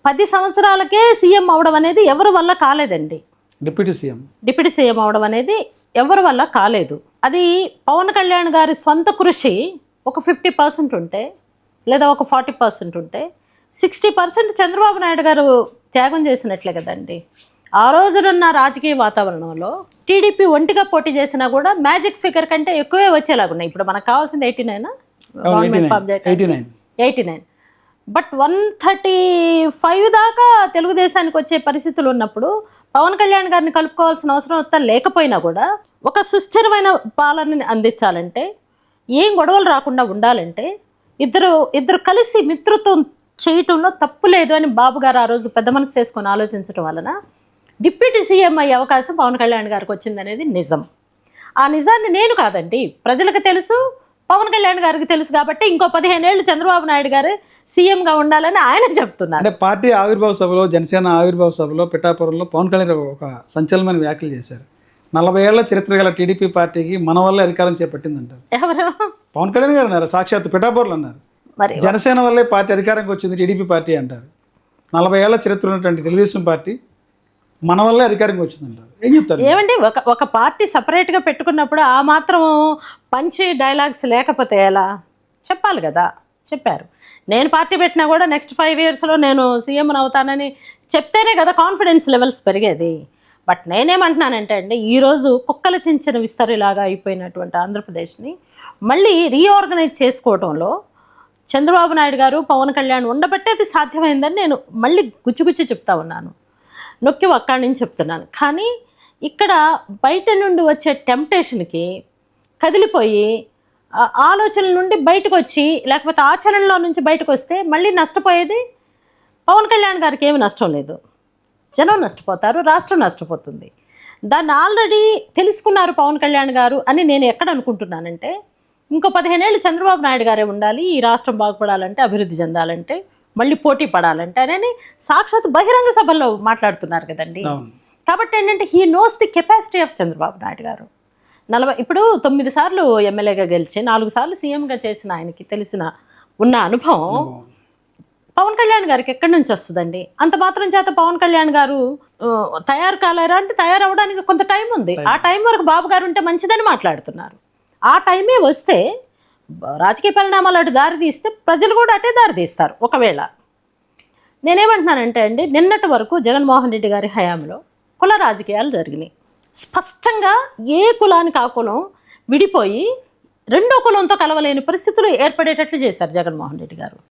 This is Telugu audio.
10 సంవత్సరాలకే సీఎం అవడం అనేది ఎవరి వల్ల కాలేదండి. డిప్యూటీ సీఎం అవడం అనేది ఎవరి వల్ల కాలేదు. అది పవన్ కళ్యాణ్ గారి స్వంత కృషి ఒక 50% ఉంటే, లేదా ఒక 40% ఉంటే, 60% చంద్రబాబు నాయుడు గారు త్యాగం చేసినట్లే కదండి. ఆ రోజునున్న రాజకీయ వాతావరణంలో టీడీపీ ఒంటిగా పోటీ చేసినా కూడా మ్యాజిక్ ఫిగర్ కంటే ఎక్కువే వచ్చేలాగున్నాయి. ఇప్పుడు మనకు కావాల్సింది 89. బట్ 135 దాకా తెలుగుదేశానికి వచ్చే పరిస్థితులు ఉన్నప్పుడు పవన్ కళ్యాణ్ గారిని కలుపుకోవాల్సిన అవసరం లేకపోయినా కూడా ఒక సుస్థిరమైన పాలనని అందించాలంటే, ఏం గొడవలు రాకుండా ఉండాలంటే ఇద్దరు కలిసి మిత్రత్వం చేయటంలో తప్పు లేదు అని బాబు గారు ఆ రోజు పెద్ద మనసు చేసుకొని ఆలోచించడం వలన డిప్యూటీ సీఎం అయ్యే అవకాశం పవన్ కళ్యాణ్ గారికి వచ్చిందనేది నిజం. ఆ నిజాన్ని నేను కాదండి, ప్రజలకు తెలుసు, పవన్ కళ్యాణ్ గారికి తెలుసు. కాబట్టి ఇంకో 15 ఏళ్ళు చంద్రబాబు నాయుడు గారు సీఎంగా ఉండాలని ఆయన చెప్తున్నారు. అంటే పార్టీ ఆవిర్భావ సభలో, జనసేన ఆవిర్భావ సభలో పిఠాపురంలో పవన్ కళ్యాణ్ ఒక సంచలనమైన వ్యాఖ్యలు చేశారు. 40 ఏళ్ల చరిత్ర గల టీడీపీ పార్టీకి మన వల్లే అధికారం చేపట్టిందంటారు. ఎవరు? పవన్ కళ్యాణ్ గారు అన్నారు, సాక్షాత్ పిఠాపురంలో అన్నారు. మరి జనసేన వల్లే పార్టీ అధికారంకి వచ్చింది టీడీపీ పార్టీ అంటారు. 40 ఏళ్ల చరిత్ర ఉన్నటువంటి తెలుగుదేశం పార్టీ మన వల్లే అధికారంకి వచ్చిందంటారు. ఏం చెప్తారు? ఏమండి, ఒక పార్టీ సపరేట్గా పెట్టుకున్నప్పుడు ఆ మాత్రం పంచి డైలాగ్స్ లేకపోతే ఎలా? చెప్పాలి కదా. చెప్పారు. నేను పార్టీ పెట్టినా కూడా నెక్స్ట్ 5 ఇయర్స్లో నేను సీఎంని అవుతానని చెప్తేనే కదా కాన్ఫిడెన్స్ లెవెల్స్ పెరిగేది. బట్ నేనేమంటున్నానంటే అండి, ఈరోజు కుక్కల చించిన విస్తరిలాగా అయిపోయినటువంటి ఆంధ్రప్రదేశ్ని మళ్ళీ రీఆర్గనైజ్ చేసుకోవడంలో చంద్రబాబు నాయుడు గారు, పవన్ కళ్యాణ్ ఉండబట్టే అది సాధ్యమైందని నేను మళ్ళీ గుచ్చి చెప్తా ఉన్నాను, నొక్కి అక్కడి నుంచి చెప్తున్నాను. కానీ ఇక్కడ బయట నుండి వచ్చే టెంప్టేషన్కి కదిలిపోయి ఆలోచనల నుండి బయటకు వచ్చి, లేకపోతే ఆచరణలో నుంచి బయటకు వస్తే మళ్ళీ నష్టపోయేది పవన్ కళ్యాణ్ గారికి. ఏమి నష్టం లేదు, జనం నష్టపోతారు, రాష్ట్రం నష్టపోతుంది. దాన్ని ఆల్రెడీ తెలుసుకున్నారు పవన్ కళ్యాణ్ గారు అని నేను ఎక్కడ అనుకుంటున్నానంటే, ఇంకో 15 ఏళ్ళు చంద్రబాబు నాయుడు గారే ఉండాలి, ఈ రాష్ట్రం బాగుపడాలంటే, అభివృద్ధి చెందాలంటే, మళ్ళీ పోటీ పడాలంటే అని సాక్షాత్ బహిరంగ సభల్లో మాట్లాడుతున్నారు కదండి. కాబట్టి ఏంటంటే he knows the capacity of Chandrababu Naidu గారు. ఇప్పుడు 9 సార్లు ఎమ్మెల్యేగా గెలిచి 4 సార్లు సీఎంగా చేసిన ఆయనకి ఉన్న అనుభవం పవన్ కళ్యాణ్ గారికి ఎక్కడి నుంచి వస్తుందండి? అంత మాత్రం చేత పవన్ కళ్యాణ్ గారు తయారు కాలేరా అంటే, తయారవడానికి కొంత టైం ఉంది. ఆ టైం వరకు బాబు గారు ఉంటే మంచిదని మాట్లాడుతున్నారు. ఆ టైమే వస్తే రాజకీయ పరిణామాలు అటు దారి తీస్తే ప్రజలు కూడా అటే దారి తీస్తారు. ఒకవేళ నేనేమంటున్నానంటే అండి, నిన్నటి వరకు జగన్మోహన్ రెడ్డి గారి హయాంలో కుల రాజకీయాలు జరిగినాయి. స్పష్టంగా ఏ కులానికి ఆ కులం విడిపోయి రెండో కులంతో కలవలేని పరిస్థితులు ఏర్పడేటట్లు చేశారు జగన్మోహన్ రెడ్డి గారు.